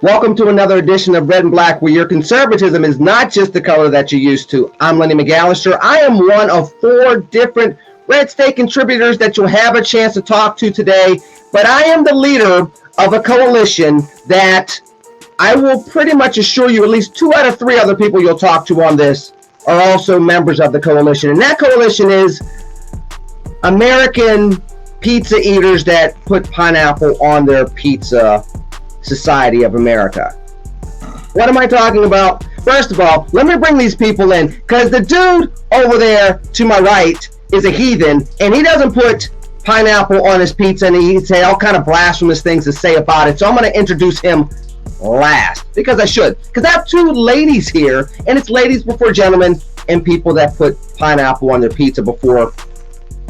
Welcome to another edition of Red and Black, where your conservatism is not just the color that you're used to. I'm Lenny McAllister. I am one of 4 different RedState contributors that you'll have a chance to talk to today, but I am the leader of a coalition that I will pretty much assure you at least 2 out of 3 other people you'll talk to on this are also members of the coalition. And that coalition is American pizza eaters that put pineapple on their pizza. Society of America. What am I talking about? First of all, let me bring these people in, because the dude over there to my right is a heathen, and he doesn't put pineapple on his pizza, and he say all kind of blasphemous things to say about it. So I'm going to introduce him last, because I should. Because I have 2 ladies here, and it's ladies before gentlemen, and people that put pineapple on their pizza before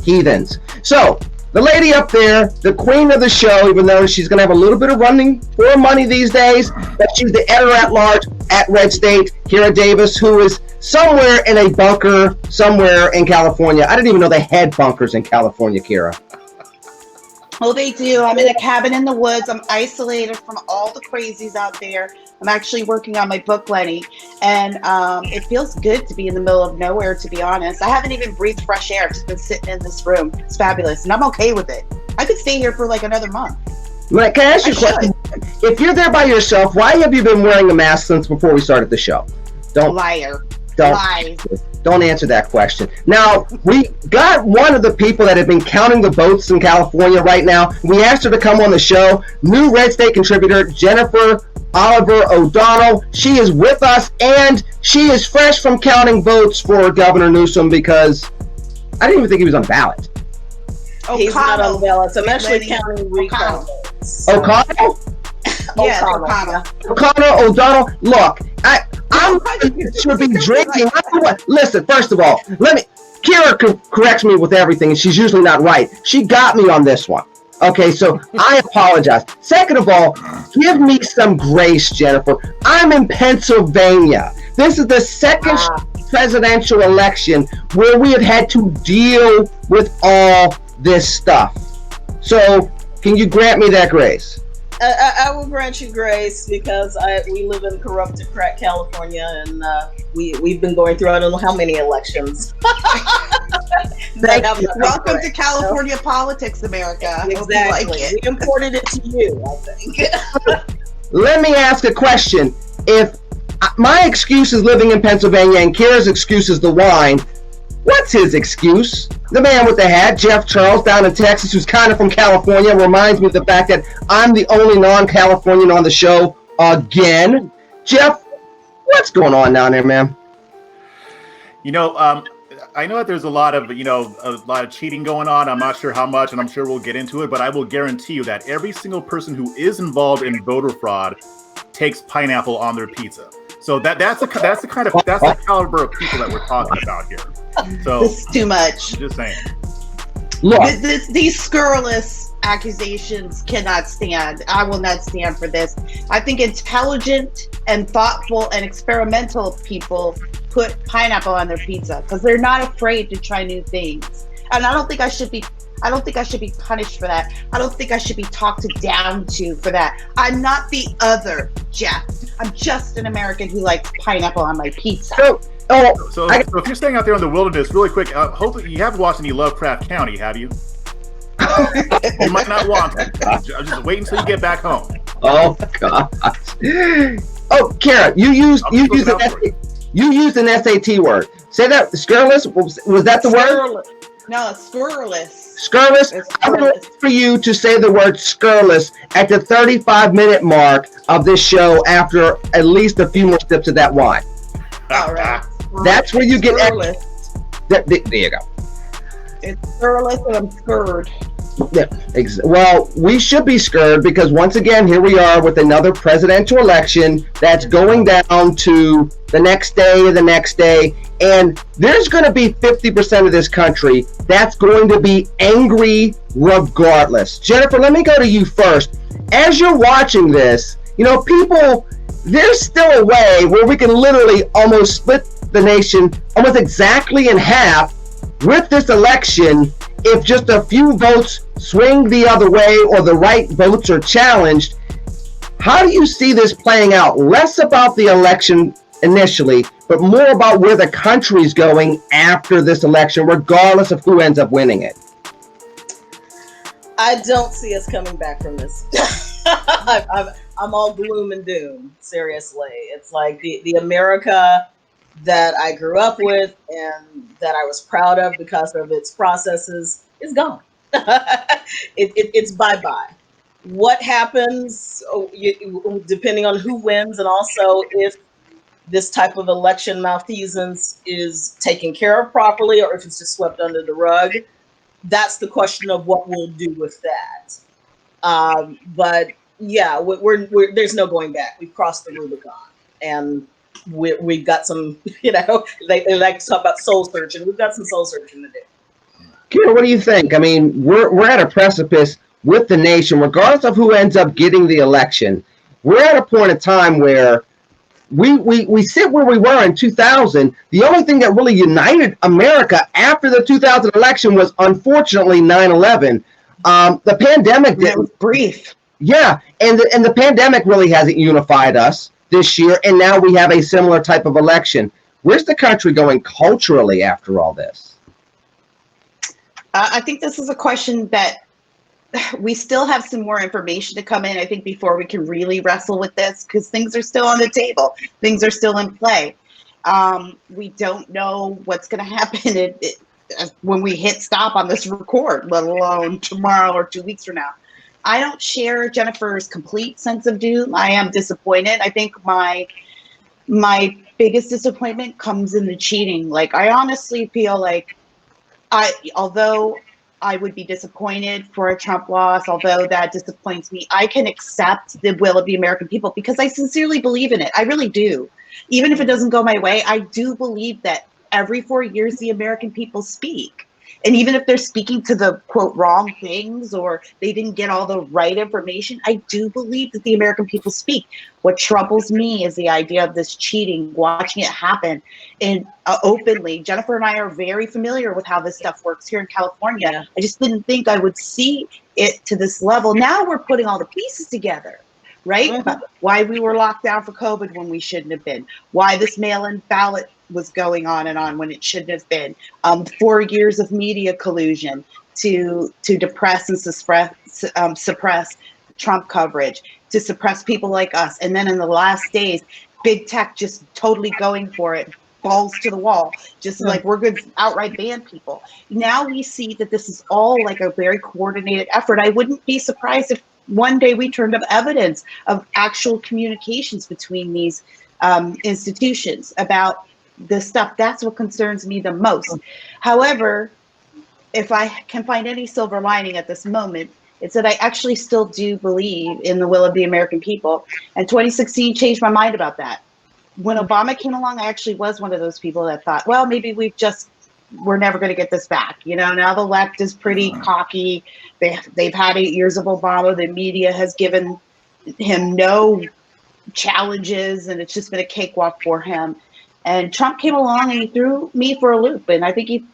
heathens. So the lady up there, the queen of the show, even though she's going to have a little bit of running for money these days, but she's the editor-at-large at RedState, Kira Davis, who is somewhere in a bunker somewhere in California. I didn't even know they had bunkers in California, Kira. Oh, they do. I'm in a cabin in the woods. I'm isolated from all the crazies out there. I'm actually working on my book, Lenny, and it feels good to be in the middle of nowhere, to be honest. I haven't even breathed fresh air. I've just been sitting in this room. It's fabulous, and I'm okay with it. I could stay here for like another month. Can I ask you a question? If you're there by yourself, why have you been wearing a mask since before we started the show? Liar. Lies. Don't answer that question. Now, we got one of the people that have been counting the votes in California right now. We asked her to come on the show. New RedState contributor, Jennifer Oliver O'Donnell. She is with us, and she is fresh from counting votes for Governor Newsom, because I didn't even think he was on the ballot. He's not on the ballot. I'm actually counting recall votes. O'Connell? Yes, O'Connell. O'Connell, O'Donnell. Look, I'm should be drinking. Listen, first of all, Kira corrects me with everything, and she's usually not right. She got me on this one. Okay, so I apologize. Second of all, give me some grace, Jennifer. I'm in Pennsylvania. This is the second presidential election where we have had to deal with all this stuff. So, can you grant me that grace? I will grant you grace, because we live in corrupted crack California, and we've been going through I don't know how many elections. Welcome to California politics, America. Exactly. We imported it to you, I think. Let me ask a question. If my excuse is living in Pennsylvania and Kira's excuse is the wine, what's his excuse? The man with the hat, Jeff Charles, down in Texas, who's kind of from California, reminds me of the fact that I'm the only non-Californian on the show again. Jeff, what's going on down there, man? I know that there's a lot of cheating going on. I'm not sure how much, and I'm sure we'll get into it, but I will guarantee you that every single person who is involved in voter fraud takes pineapple on their pizza. So that's the caliber of people that we're talking about here. So this is too much. Just saying. Look, these scurrilous accusations cannot stand. I will not stand for this. I think intelligent and thoughtful and experimental people put pineapple on their pizza because they're not afraid to try new things. And I don't think I should be punished for that. I don't think I should be talked down to for that. I'm not the other Jeff. I'm just an American who likes pineapple on my pizza. So if you're staying out there in the wilderness, really quick, hopefully you haven't watched any Lovecraft County, have you? You might not want to. Just wait until you get back home. Oh God. Oh, Kara, you used an SAT word. Say that. Scurrilous. Was that the word? No, scurrilous. Scurrilous. I would like for you to say the word scurrilous at the 35-minute mark of this show after at least a few more sips of that wine. All right. That's where you get scurrilous. There you go. It's scurrilous and I'm scared. Yeah, well, we should be scared because once again, here we are with another presidential election that's going down to the next day, and there's going to be 50% of this country that's going to be angry regardless. Jennifer, let me go to you first. As you're watching this, people, there's still a way where we can literally almost split the nation almost exactly in half with this election if just a few votes swing the other way or the right votes are challenged. How do you see this playing out? Less about the election initially, but more about where the country's going after this election, regardless of who ends up winning it. I don't see us coming back from this. I'm all gloom and doom, seriously. It's like the America that I grew up with and that I was proud of because of its processes is gone. It's bye-bye. What happens, depending on who wins, and also if this type of election malfeasance is taken care of properly or if it's just swept under the rug, that's the question of what we'll do with that. But yeah, we're there's no going back. We've crossed the Rubicon, and we've got some, they like to talk about soul searching. We've got some soul searching to do. Kira, what do you think? I mean, we're at a precipice with the nation, regardless of who ends up getting the election. We're at a point in time where we sit where we were in 2000. The only thing that really united America after the 2000 election was, unfortunately, 9/11. The pandemic That was brief. Yeah, and the pandemic really hasn't unified us this year, and now we have a similar type of election. Where's the country going culturally after all this? I think this is a question that we still have some more information to come in, I think, before we can really wrestle with this, because things are still on the table. Things are still in play. We don't know what's going to happen when we hit stop on this record, let alone tomorrow or 2 weeks from now. I don't share Jennifer's complete sense of doom. I am disappointed. I think my biggest disappointment comes in the cheating. Like, I honestly feel like although I would be disappointed for a Trump loss, although that disappoints me, I can accept the will of the American people because I sincerely believe in it. I really do. Even if it doesn't go my way, I do believe that every 4 years the American people speak. And even if they're speaking to the, quote, wrong things, or they didn't get all the right information, I do believe that the American people speak. What troubles me is the idea of this cheating, watching it happen and openly. Jennifer and I are very familiar with how this stuff works here in California. I just didn't think I would see it to this level. Now we're putting all the pieces together, right? Mm-hmm. Why we were locked down for COVID when we shouldn't have been. Why this mail-in ballot was going on and on when it shouldn't have been. 4 years of media collusion to depress and suppress Trump coverage, to suppress people like us. And then in the last days, big tech just totally going for it, balls to the wall, just like we're going to outright ban people. Now we see that this is all like a very coordinated effort. I wouldn't be surprised if one day we turned up evidence of actual communications between these institutions about this stuff. That's what concerns me the most. However, if I can find any silver lining at this moment, it's that I actually still do believe in the will of the American people. And 2016 changed my mind about that. When Obama came along, I actually was one of those people that thought, well, maybe we're never going to get this back. Now the left is pretty cocky. They've had 8 years of Obama. The media has given him no challenges, and it's just been a cakewalk for him. And Trump came along and he threw me for a loop, and I think he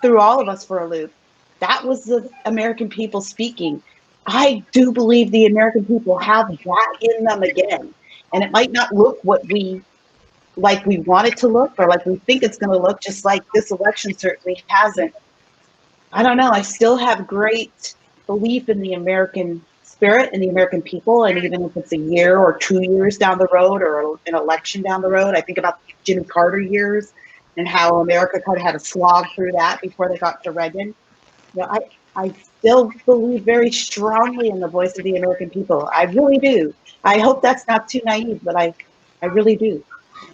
threw all of us for a loop. That was the American people speaking. I do believe the American people have that in them again. And it might not look what we want it to look, or like we think it's going to look, just like this election certainly hasn't. I don't know. I still have great belief in the American spirit and the American people. And even if it's a year or 2 years down the road, or an election down the road, I think about Jimmy Carter years and how America kind of had to slog through that before they got to Reagan. I still believe very strongly in the voice of the American people. I really do. I hope that's not too naive, but I really do.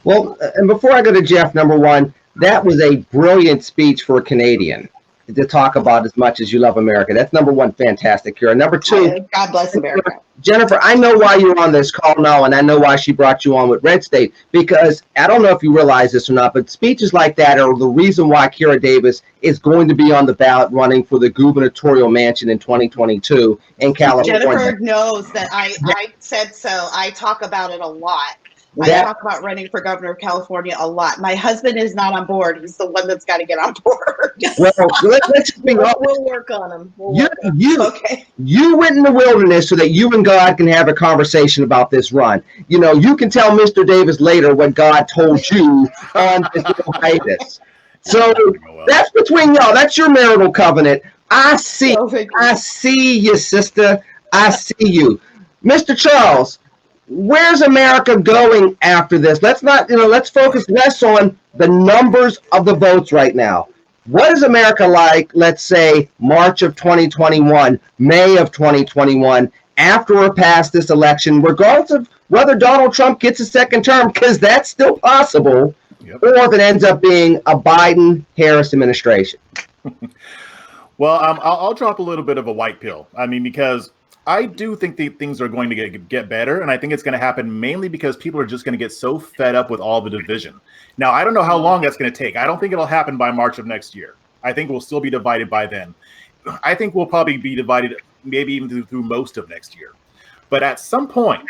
Well, and before I go to Jeff, number one, that was a brilliant speech for a Canadian to talk about as much as you love America. That's number one, fantastic, Kira. Number two, God bless America. Jennifer, I know why you're on this call now, and I know why she brought you on with RedState, because I don't know if you realize this or not, but speeches like that are the reason why Kira Davis is going to be on the ballot running for the gubernatorial mansion in 2022 in California. Jennifer knows that I said so. I talk about it a lot. I talk about running for governor of California a lot. My husband is not on board. He's the one that's got to get on board. Well, let's just be honest. We'll work on them. Okay. You went in the wilderness so that you and God can have a conversation about this run. You know, you can tell Mr. Davis later what God told you on this little hiatus. So that's between y'all. That's your marital covenant. I see you, sister. I see you. Mr. Charles, where's America going after this? Let's focus less on the numbers of the votes right now. What is America like, let's say, March of 2021, May of 2021, after we're past this election, regardless of whether Donald Trump gets a second term, because that's still possible, or if it ends up being a Biden-Harris administration? Well, I'll drop a little bit of a white pill. I mean, because I do think things are going to get better, and I think it's going to happen mainly because people are just going to get so fed up with all the division. Now, I don't know how long that's going to take. I don't think it'll happen by March of next year. I think we'll still be divided by then. I think we'll probably be divided maybe even through most of next year. But at some point,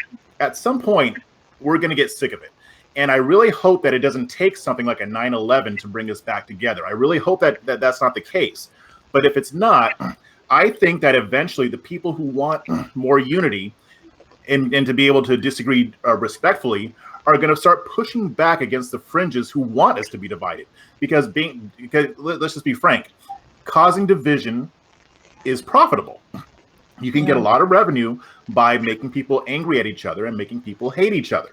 we're going to get sick of it. And I really hope that it doesn't take something like a 9/11 to bring us back together. I really hope that that's not the case. But if it's not, I think that eventually the people who want more unity and to be able to disagree respectfully are going to start pushing back against the fringes who want us to be divided. Because let's just be frank, causing division is profitable. You can get a lot of revenue by making people angry at each other and making people hate each other.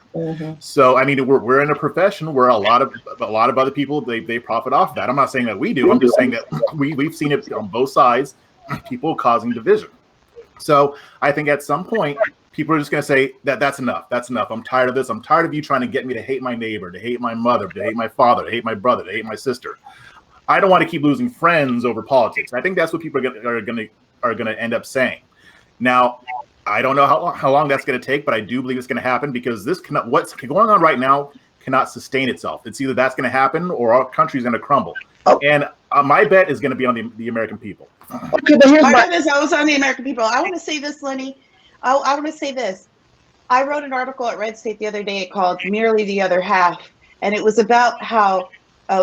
So, I mean, we're in a profession where a lot of other people, they profit off that. I'm not saying that we do. I'm just saying that we've seen it on both sides, people causing division. So I think at some point, people are just going to say that's enough. That's enough. I'm tired of this. I'm tired of you trying to get me to hate my neighbor, to hate my mother, to hate my father, to hate my brother, to hate my sister. I don't want to keep losing friends over politics. I think that's what people are going to end up saying. Now, I don't know how long that's going to take, but I do believe it's going to happen because what's going on right now cannot sustain itself. It's either that's going to happen or our country's going to crumble. And my bet is going to be on the American people. Okay, but here's my bet is always on the American people. I want to say this, Lenny. I want to say this. I wrote an article at RedState the other day called "Merely the Other Half," and it was about how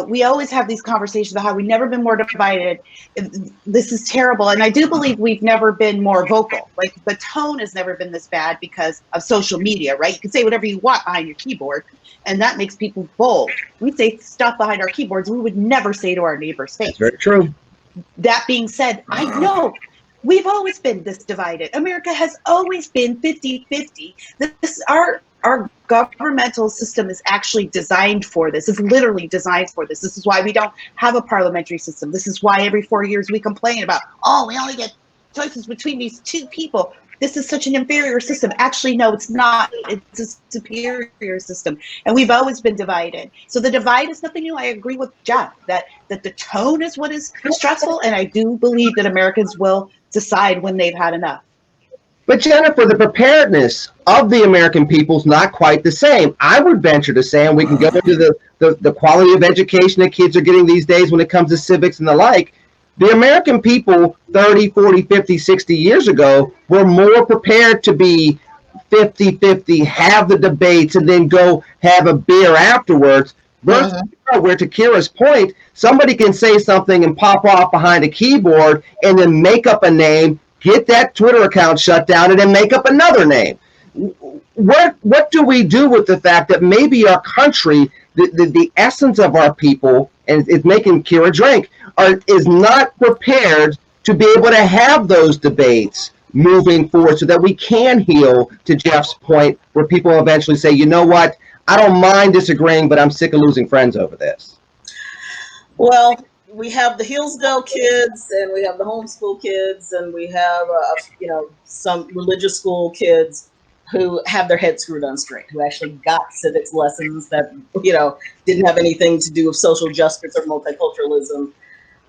we always have these conversations about how we've never been more divided. This is terrible. And I do believe we've never been more vocal. Like the tone has never been this bad because of social media, right? You can say whatever you want behind your keyboard, and that makes people bold. We say stuff behind our keyboards we would never say to our neighbor's face. That's very true. That being said, I know we've always been this divided. America has always been 50-50. Our governmental system is actually designed for this. It's literally designed for this. This is why we don't have a parliamentary system. This is why every 4 years we complain about, we only get choices between these two people. This is such an inferior system. Actually, no, it's not. It's a superior system. And we've always been divided. So the divide is nothing new. I agree with Jeff that the tone is what is stressful. And I do believe that Americans will decide when they've had enough. But Jennifer, the preparedness of the American people is not quite the same. I would venture to say, and we can go into the quality of education that kids are getting these days when it comes to civics and the like, the American people 30, 40, 50, 60 years ago were more prepared to be 50-50, have the debates, and then go have a beer afterwards. Versus where, to Kira's point, somebody can say something and pop off behind a keyboard and then make up a name, get that Twitter account shut down, and then make up another name. What do we do with the fact that maybe our country, the essence of our people, and it's making Kira drink, is not prepared to be able to have those debates moving forward so that we can heal, to Jeff's point, where people eventually say, you know what, I don't mind disagreeing, but I'm sick of losing friends over this. Well, we have the Hillsdale kids, and we have the homeschool kids, and we have some religious school kids who have their heads screwed on straight, who actually got civics lessons that didn't have anything to do with social justice or multiculturalism,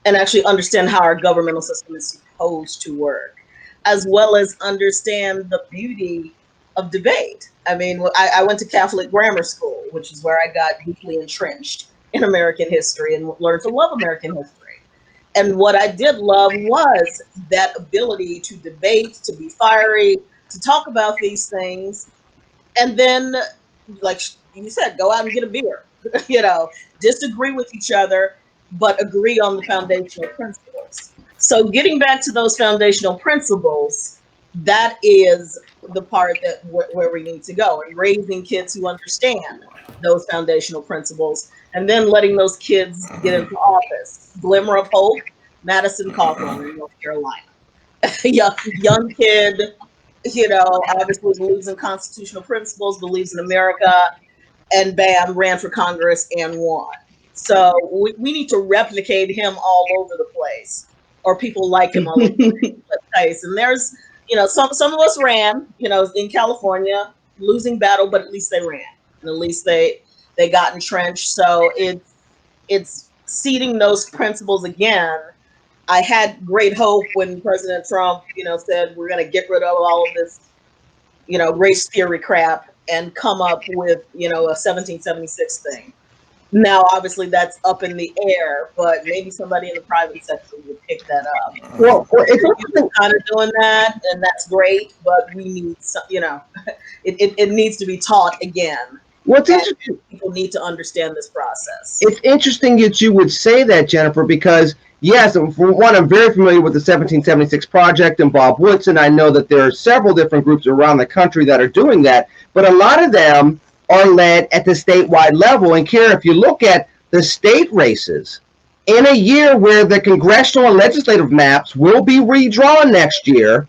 and actually understand how our governmental system is supposed to work, as well as understand the beauty of debate. I mean, I went to Catholic grammar school, which is where I got deeply entrenched in American history and learned to love American history. And what I did love was that ability to debate, to be fiery, to talk about these things, and then, like you said, go out and get a beer, disagree with each other, but agree on the foundational principles. So getting back to those foundational principles, that is the part that where we need to go, and raising kids who understand those foundational principles, and then letting those kids get into office. Glimmer of hope, Madison Cawthorn in North Carolina. Young kid, obviously believes in constitutional principles, believes in America, and bam, ran for Congress and won. So we need to replicate him all over the place, or people like him all over the place. And there's, some of us ran, in California, losing battle, but at least they ran, and at least they got entrenched. So it's seeding those principles again. I had great hope when President Trump, said we're going to get rid of all of this, race theory crap and come up with, a 1776 thing. Now, obviously, that's up in the air, but maybe somebody in the private sector would pick that up. Well, it's kind of doing that, and that's great, but we need some, it needs to be taught again. What's interesting, people need to understand this process. It's interesting that you would say that, Jennifer, because yes, for one, I'm very familiar with the 1776 Project and Bob Woodson. I know that there are several different groups around the country that are doing that, but a lot of them are led at the statewide level. And Kara, if you look at the state races, in a year where the congressional and legislative maps will be redrawn next year,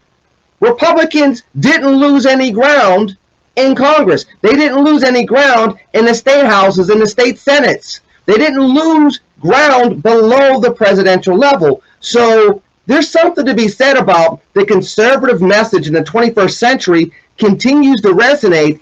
Republicans didn't lose any ground in Congress. They didn't lose any ground in the state houses and the state senates. They didn't lose ground below the presidential level. So there's something to be said about the conservative message in the 21st century continues to resonate.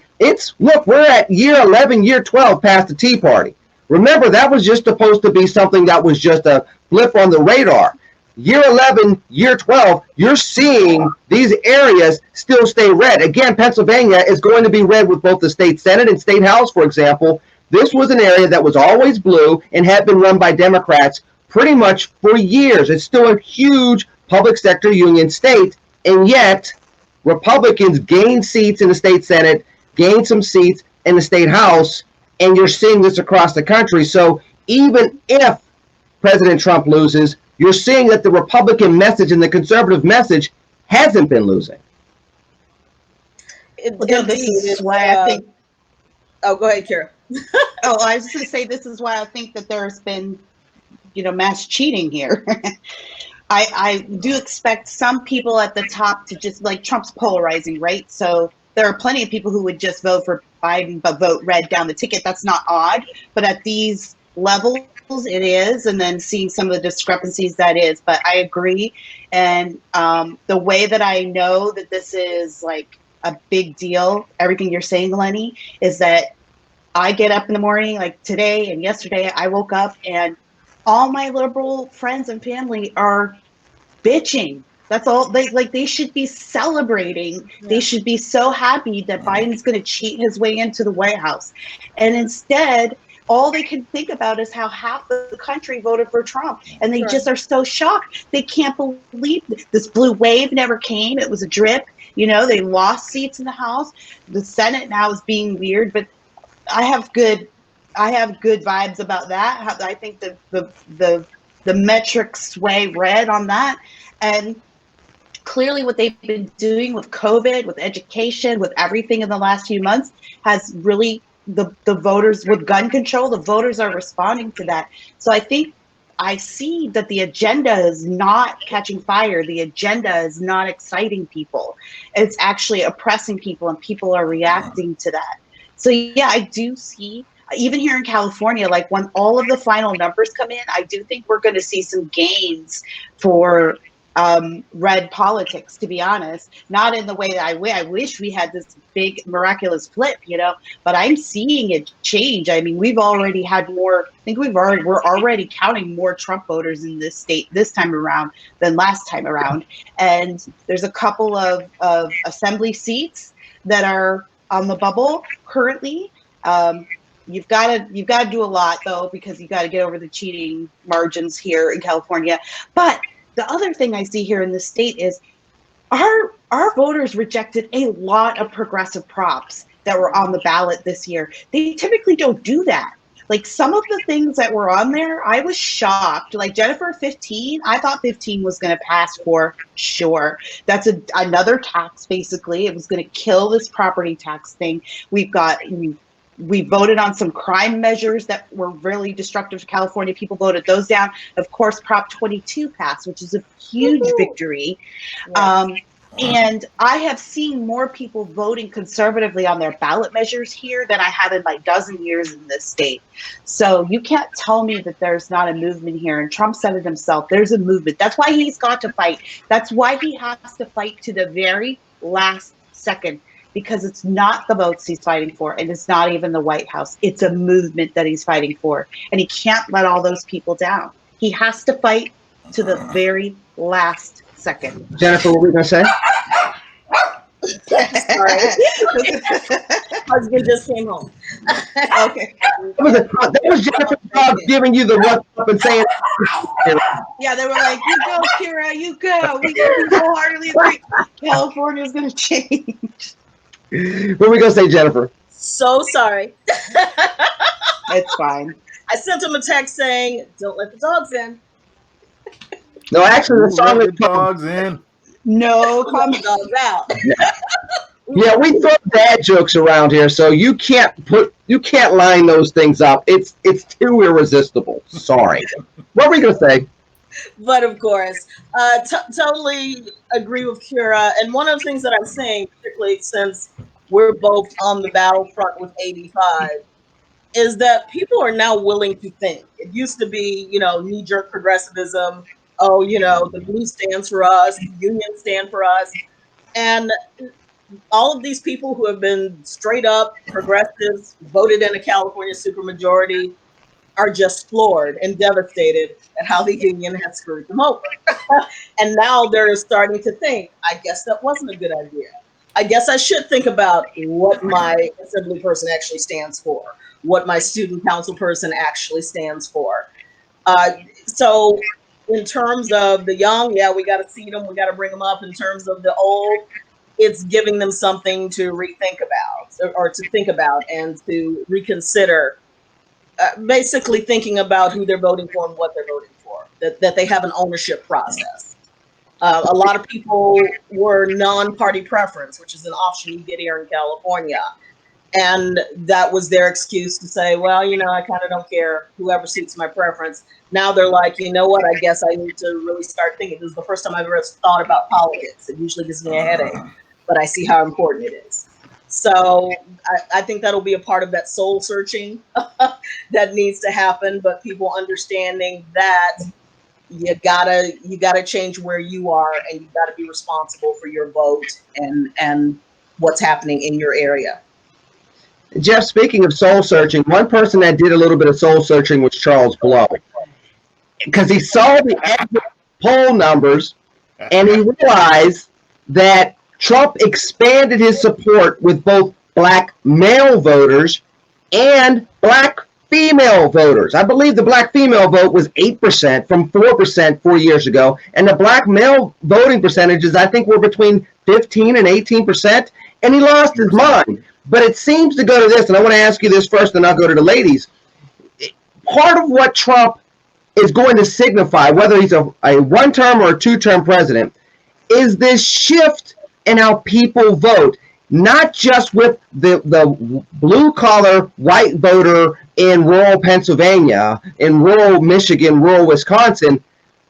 Look, we're at year 11, year 12 past the Tea Party. Remember, that was just supposed to be something that was just a blip on the radar. Year 11, year 12, you're seeing these areas still stay red. Again, Pennsylvania is going to be red with both the state Senate and state House, for example. This was an area that was always blue and had been run by Democrats pretty much for years. It's still a huge public sector union state, and yet Republicans gained seats in the state Senate, gained some seats in the state House, and you're seeing this across the country. So even if President Trump loses, you're seeing that the Republican message and the conservative message hasn't been losing. This is why I think. Oh, go ahead, Kara. I was just going to say, this is why I think that there's been, mass cheating here. I do expect some people at the top to just, like, Trump's polarizing, right? So there are plenty of people who would just vote for Biden but vote red down the ticket. That's not odd, but at these levels it is, and then seeing some of the discrepancies, that is. But I agree, and the way that I know that this is like a big deal, everything you're saying, Lenny, is that I get up in the morning, like today and yesterday, I woke up and all my liberal friends and family are bitching. That's all. They should be celebrating. Yeah. They should be so happy that Biden's going to cheat his way into the White House. And instead, all they can think about is how half the country voted for Trump. And they just are so shocked. They can't believe this blue wave never came. It was a drip. They lost seats in the House. The Senate now is being weird, but I have good vibes about that. I think the metrics sway red on that. And clearly what they've been doing with COVID, with education, with everything in the last few months has really, the voters, with gun control, the voters are responding to that. So I think I see that the agenda is not catching fire. The agenda is not exciting people. It's actually oppressing people, and people are reacting to that. So yeah, I do see, even here in California, like when all of the final numbers come in, I do think we're going to see some gains for red politics, to be honest. Not in the way that I wish we had this big miraculous flip, but I'm seeing it change. I mean, we've already had more, we're already counting more Trump voters in this state this time around than last time around. And there's a couple of assembly seats that are on the bubble currently. You've got to do a lot, though, because you got to get over the cheating margins here in California. But the other thing I see here in the state is our voters rejected a lot of progressive props that were on the ballot this year. They typically don't do that. Like some of the things that were on there, I was shocked. Like Jennifer 15, I thought 15 was going to pass for sure. That's another tax, basically. It was going to kill this property tax thing. We voted on some crime measures that were really destructive to California. People voted those down. Of course, Prop 22 passed, which is a huge victory. Yes. And I have seen more people voting conservatively on their ballot measures here than I have in my dozen years in this state. So you can't tell me that there's not a movement here. And Trump said it himself. There's a movement. That's why he's got to fight. That's why he has to fight to the very last second, because it's not the votes he's fighting for, and it's not even the White House. It's a movement that he's fighting for, and he can't let all those people down. He has to fight to the very last second. Jennifer, what were we going to say? Sorry. Husband just came home. Okay. That was Jennifer's dog giving you the what's up and saying. Yeah, they were like, "You go, Kira, you go. We wholeheartedly agree. California's going to change." What were we going to say, Jennifer? So sorry. It's fine. I sent him a text saying, "Don't let the dogs in." No, actually, the song let the dogs in. No Let the dogs out. Yeah, we throw dad jokes around here, so you can't line those things up. It's too irresistible. Sorry. What were we gonna say? But of course, totally agree with Kira. And one of the things that I'm saying, particularly since we're both on the battlefront with 85, is that people are now willing to think. It used to be, knee-jerk progressivism. Oh, the blue stands for us, the unions stand for us. And all of these people who have been straight up progressives, voted in a California supermajority, are just floored and devastated at how the union has screwed them over. And now they're starting to think, I guess that wasn't a good idea. I guess I should think about what my assembly person actually stands for, what my student council person actually stands for. So in terms of the young, yeah, we got to seed them, we got to bring them up. In terms of the old, it's giving them something to rethink about, or to think about and to reconsider. Basically thinking about who they're voting for and what they're voting for, that they have an ownership process. A lot of people were non-party preference, which is an option you get here in California. And that was their excuse to say, well, I kind of don't care, whoever suits my preference. Now they're like, you know what, I guess I need to really start thinking. This is the first time I've ever thought about politics. It usually gives me a headache, but I see how important it is. So I think that'll be a part of that soul searching that needs to happen, but people understanding that you gotta change where you are, and you gotta be responsible for your vote and what's happening in your area. Jeff, speaking of soul searching, one person that did a little bit of soul searching was Charles Blow, because he saw the exit poll numbers and he realized that Trump expanded his support with both black male voters and black female voters. I believe the black female vote was 8% from 4% 4 years ago, and the black male voting percentages, I think, were between 15 and 18%, and he lost his mind. But it seems to go to this, and I want to ask you this first, and I'll go to the ladies. Part of what Trump is going to signify, whether he's a one-term or a two-term president, is this shift in how people vote, not just with the blue-collar white voter in rural Pennsylvania, in rural Michigan, rural Wisconsin,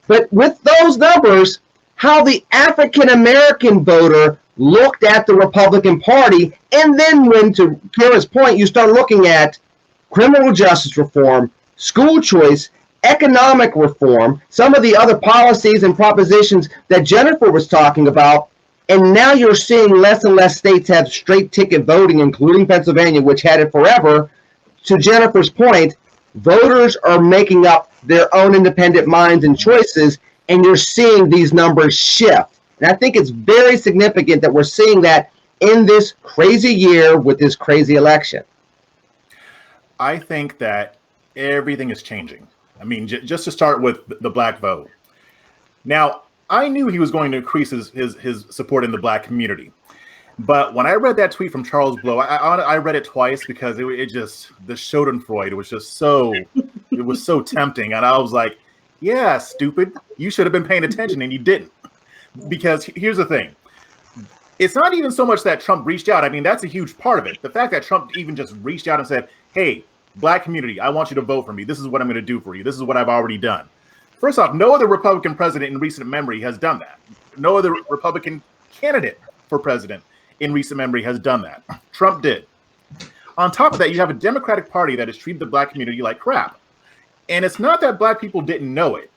but with those numbers, how the African-American voter looked at the Republican Party. And then when, to Kira's point, you start looking at criminal justice reform, school choice, economic reform, some of the other policies and propositions that Jennifer was talking about, and now you're seeing less and less states have straight ticket voting, including Pennsylvania, which had it forever. To Jennifer's point, voters are making up their own independent minds and choices, and you're seeing these numbers shift. And I think it's very significant that we're seeing that in this crazy year with this crazy election. I think that everything is changing. I mean, just to start with the black vote. Now, I knew he was going to increase his support in the black community. But when I read that tweet from Charles Blow, I read it twice because it just, the Schadenfreude was just so, it was so tempting. And I was like, yeah, stupid. You should have been paying attention and you didn't. Because here's the thing. It's not even so much that Trump reached out. I mean, that's a huge part of it. The fact that Trump even just reached out and said, hey, Black community, I want you to vote for me. This is what I'm going to do for you. This is what I've already done. First off, no other Republican president in recent memory has done that. No other Republican candidate for president in recent memory has done that. Trump did. On top of that, you have a Democratic Party that has treated the Black community like crap. And it's not that Black people didn't know it.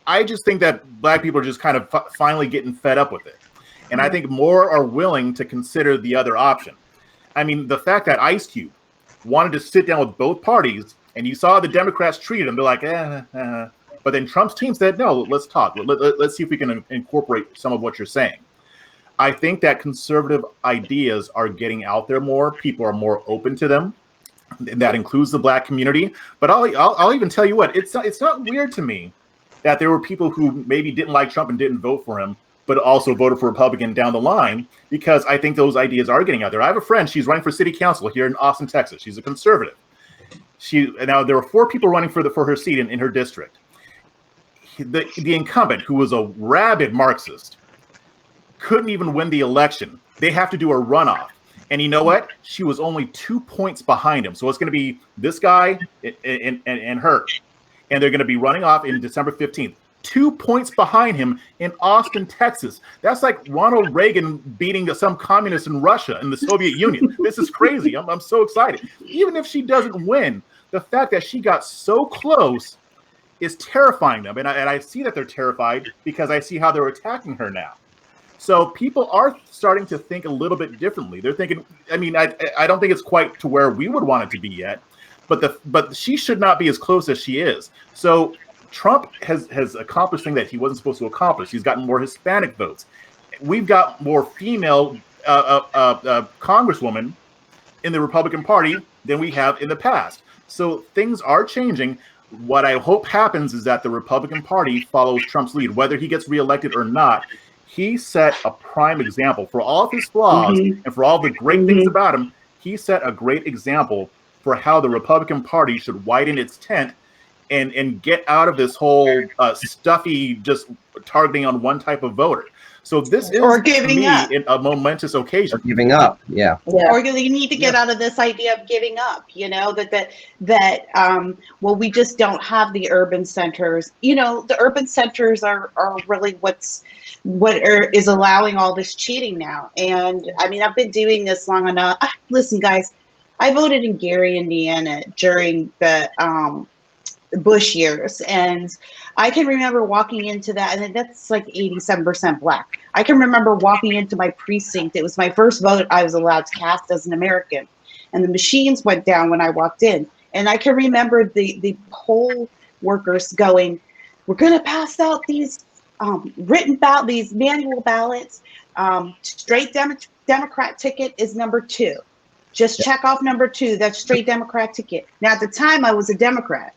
I just think that Black people are just kind of finally getting fed up with it. And I think more are willing to consider the other option. I mean, the fact that Ice Cube wanted to sit down with both parties, and you saw the Democrats treat him, they're like, But then Trump's team said, no, let's talk. Let's see if we can incorporate some of what you're saying. I think that conservative ideas are getting out there more. People are more open to them. That includes the Black community. But I'll even tell you what, it's not weird to me that there were people who maybe didn't like Trump and didn't vote for him, but also voted for Republican down the line, because I think those ideas are getting out there. I have a friend, she's running for city council here in Austin, Texas. She's a conservative. Now there were 4 people running for her seat in her district. The incumbent, who was a rabid Marxist, couldn't even win the election. They have to do a runoff. And you know what? She was only 2 points behind him. So it's going to be this guy and her. And they're going to be running off in December 15th. 2 points behind him in Austin, Texas. That's like Ronald Reagan beating some communist in Russia in the Soviet Union. This is crazy. I'm so excited. Even if she doesn't win, the fact that she got so close is terrifying them. And I see that they're terrified because I see how they're attacking her now. So people are starting to think a little bit differently. They're thinking, I mean, I don't think it's quite to where we would want it to be yet, but she should not be as close as she is. So Trump has accomplished things that he wasn't supposed to accomplish. He's gotten more Hispanic votes. We've got more female congresswomen in the Republican Party than we have in the past. So things are changing. What I hope happens is that the Republican Party follows Trump's lead, whether he gets reelected or not. He set a prime example for all of his flaws and for all the great things about him. He set a great example for how the Republican Party should widen its tent and get out of this whole stuffy, just targeting on one type of voter. So this is, or giving up, a momentous occasion. Or giving up, yeah. Or you need to get out of this idea of giving up. You know well, we just don't have the urban centers. You know, the urban centers are really what is allowing all this cheating now. And I mean, I've been doing this long enough. Listen, guys, I voted in Gary, Indiana during the Bush years, and I can remember walking into that, and that's like 87% Black. I can remember walking into my precinct. It was my first vote I was allowed to cast as an American, and the machines went down when I walked in. And I can remember the poll workers going, "We're going to pass out these these manual ballots. Straight Democrat ticket is number 2. Just check off number 2. That's straight Democrat ticket." Now, at the time, I was a Democrat.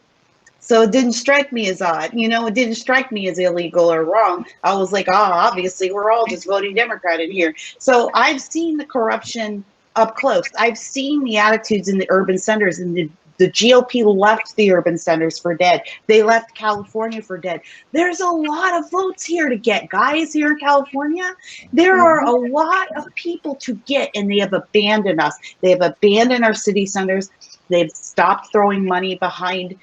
So it didn't strike me as odd. You know, it didn't strike me as illegal or wrong. I was like, obviously, we're all just voting Democrat in here. So I've seen the corruption up close. I've seen the attitudes in the urban centers, and the GOP left the urban centers for dead. They left California for dead. There's a lot of votes here to get, guys, here in California. There are a lot of people to get, and they have abandoned us. They have abandoned our city centers. They've stopped throwing money behind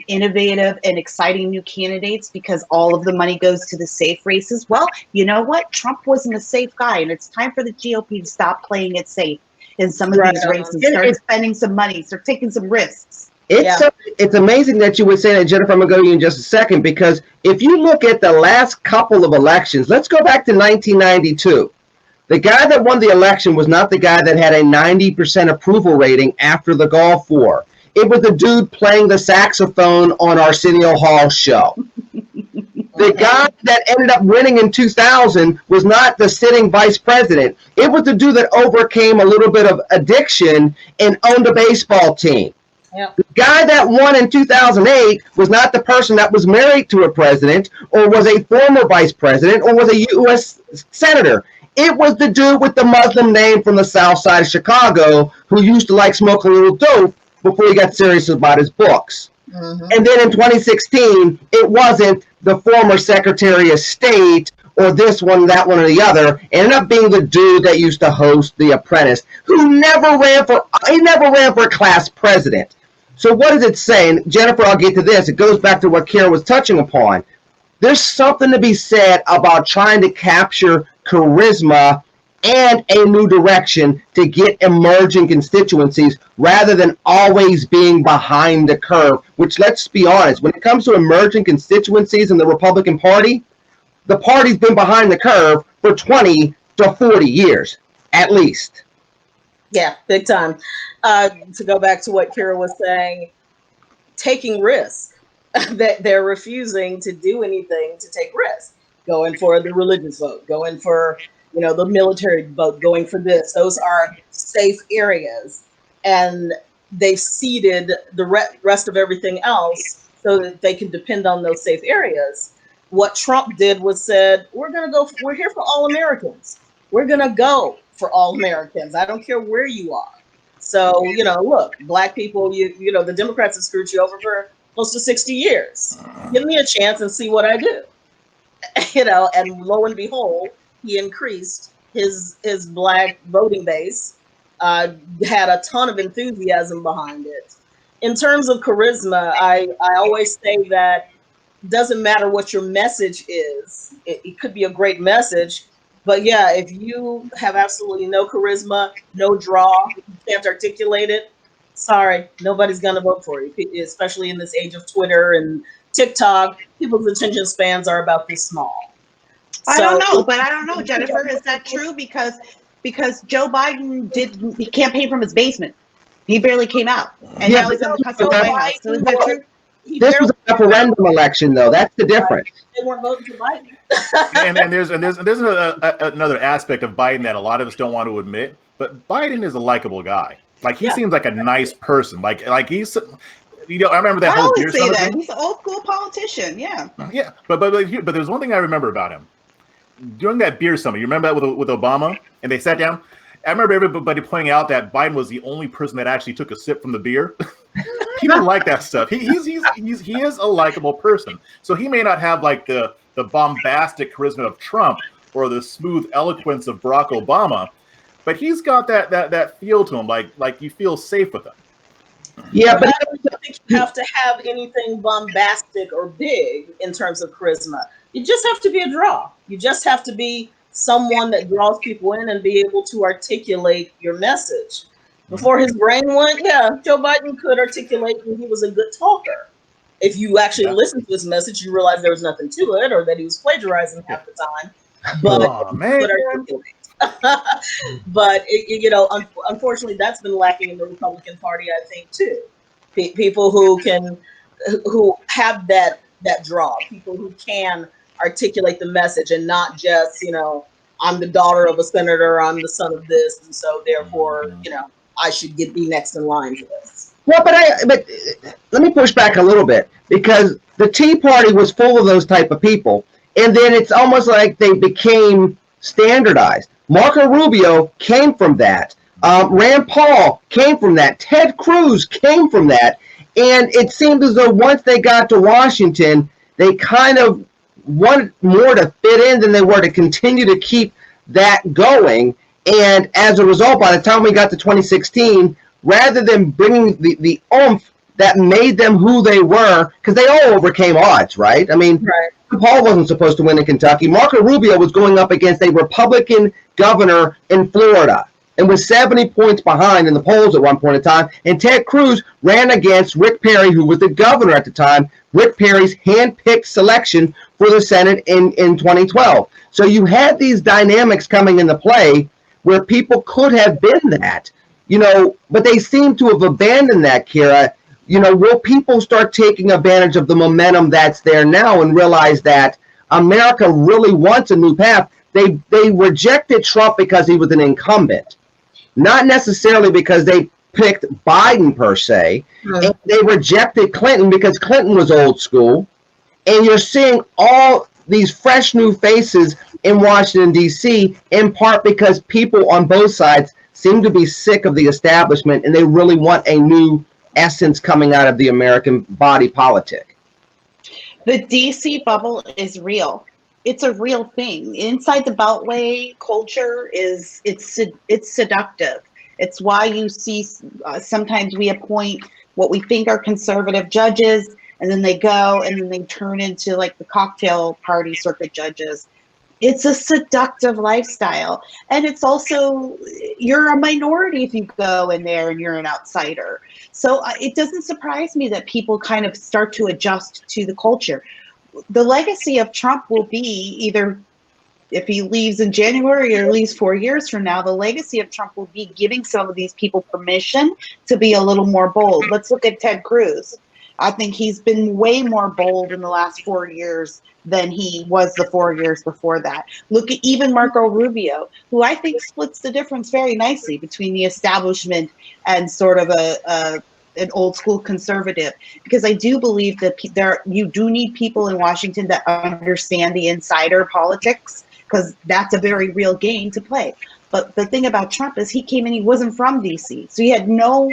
innovative and exciting new candidates because all of the money goes to the safe races. Well, you know what? Trump wasn't a safe guy, and it's time for the GOP to stop playing it safe in some of these races. Start spending some money. Start taking some risks. It's amazing that you would say that, Jennifer. I'm going to go to you in just a second, because if you look at the last couple of elections, let's go back to 1992. The guy that won the election was not the guy that had a 90% approval rating after the Gulf War. It was the dude playing the saxophone on Arsenio Hall's show. The guy that ended up winning in 2000 was not the sitting vice president. It was the dude that overcame a little bit of addiction and owned a baseball team. Yep. The guy that won in 2008 was not the person that was married to a president or was a former vice president or was a U.S. senator. It was the dude with the Muslim name from the south side of Chicago who used to like smoking a little dope before he got serious about his books. And then in 2016, it wasn't the former Secretary of State or this one, that one, or the other. It ended up being the dude that used to host The Apprentice, who never ran for class president. So what is it saying? Jennifer, I'll get to this. It goes back to what Kara was touching upon. There's something to be said about trying to capture charisma and a new direction to get emerging constituencies rather than always being behind the curve, which, let's be honest, when it comes to emerging constituencies in the Republican Party, the party's been behind the curve for 20 to 40 years, at least. Yeah, big time. To go back to what Kira was saying, taking risks. That they're refusing to do anything to take risks. Going for the religious vote, going for, the military vote, going for this. Those are safe areas. And they've ceded the rest of everything else so that they can depend on those safe areas. What Trump did was said, we're here for all Americans. We're going to go for all Americans. I don't care where you are. So, look, Black people, the Democrats have screwed you over for close to 60 years. Give me a chance and see what I do. And lo and behold, he increased his Black voting base, had a ton of enthusiasm behind it. In terms of charisma, I always say that it doesn't matter what your message is. It could be a great message, but yeah, if you have absolutely no charisma, no draw, you can't articulate it, sorry, nobody's going to vote for you, especially in this age of Twitter and TikTok. People's attention spans are about this small. I don't know, Jennifer, is that true? Because Joe Biden he campaigned from his basement. He barely came out. And now he's in the custody of the White House. So is that true? This was a referendum election, though. That's the difference. They weren't voting for Biden. and there's another aspect of Biden that a lot of us don't want to admit, but Biden is a likable guy. Like, he seems like a nice person. Like he's, I remember that whole beer summit thing. He's an old school politician. Yeah. Yeah, but there's one thing I remember about him. During that beer summit, you remember that with Obama, and they sat down. I remember everybody pointing out that Biden was the only person that actually took a sip from the beer. People like that stuff. He is a likable person. So he may not have like the bombastic charisma of Trump or the smooth eloquence of Barack Obama, but he's got that feel to him, like you feel safe with him. Yeah, but I don't think you have to have anything bombastic or big in terms of charisma. You just have to be a draw. You just have to be someone that draws people in and be able to articulate your message. Before his brain went, Joe Biden could articulate and he was a good talker. If you actually listen to his message, you realize there was nothing to it or that he was plagiarizing half the time. But but unfortunately, that's been lacking in the Republican Party, I think, too. People who have that draw, people who can articulate the message and not just, I'm the daughter of a senator, I'm the son of this, and so therefore, I should be next in line for this. Well, but let me push back a little bit, because the Tea Party was full of those type of people, and then it's almost like they became standardized. Marco Rubio came from that. Rand Paul came from that. Ted Cruz came from that. And it seemed as though once they got to Washington, they kind of wanted more to fit in than they were to continue to keep that going. And as a result, by the time we got to 2016, rather than bringing the oomph that made them who they were, because they all overcame odds, right? I mean, Paul wasn't supposed to win in Kentucky. Marco Rubio was going up against a Republican governor in Florida and was 70 points behind in the polls at one point in time. And Ted Cruz ran against Rick Perry, who was the governor at the time, Rick Perry's hand-picked selection for the Senate in 2012. So you had these dynamics coming into play where people could have been that, but they seem to have abandoned that, Kira. Will people start taking advantage of the momentum that's there now and realize that America really wants a new path? They rejected Trump because he was an incumbent, not necessarily because they picked Biden per se. And they rejected Clinton because Clinton was old school. And you're seeing all these fresh new faces in Washington, D.C., in part because people on both sides seem to be sick of the establishment and they really want a new essence coming out of the American body politic. The DC bubble is real. It's a real thing. Inside the Beltway culture it's seductive. It's why you see sometimes we appoint what we think are conservative judges, and then they go and then they turn into like the cocktail party circuit judges. It's a seductive lifestyle. And it's also, you're a minority if you go in there and you're an outsider. So it doesn't surprise me that people kind of start to adjust to the culture. The legacy of Trump will be either, if he leaves in January or leaves 4 years from now, the legacy of Trump will be giving some of these people permission to be a little more bold. Let's look at Ted Cruz. I think he's been way more bold in the last 4 years than he was the 4 years before that. Look at even Marco Rubio, who I think splits the difference very nicely between the establishment and sort of an old school conservative, because I do believe that you do need people in Washington that understand the insider politics, because that's a very real game to play. But the thing about Trump is he came in, he wasn't from DC, so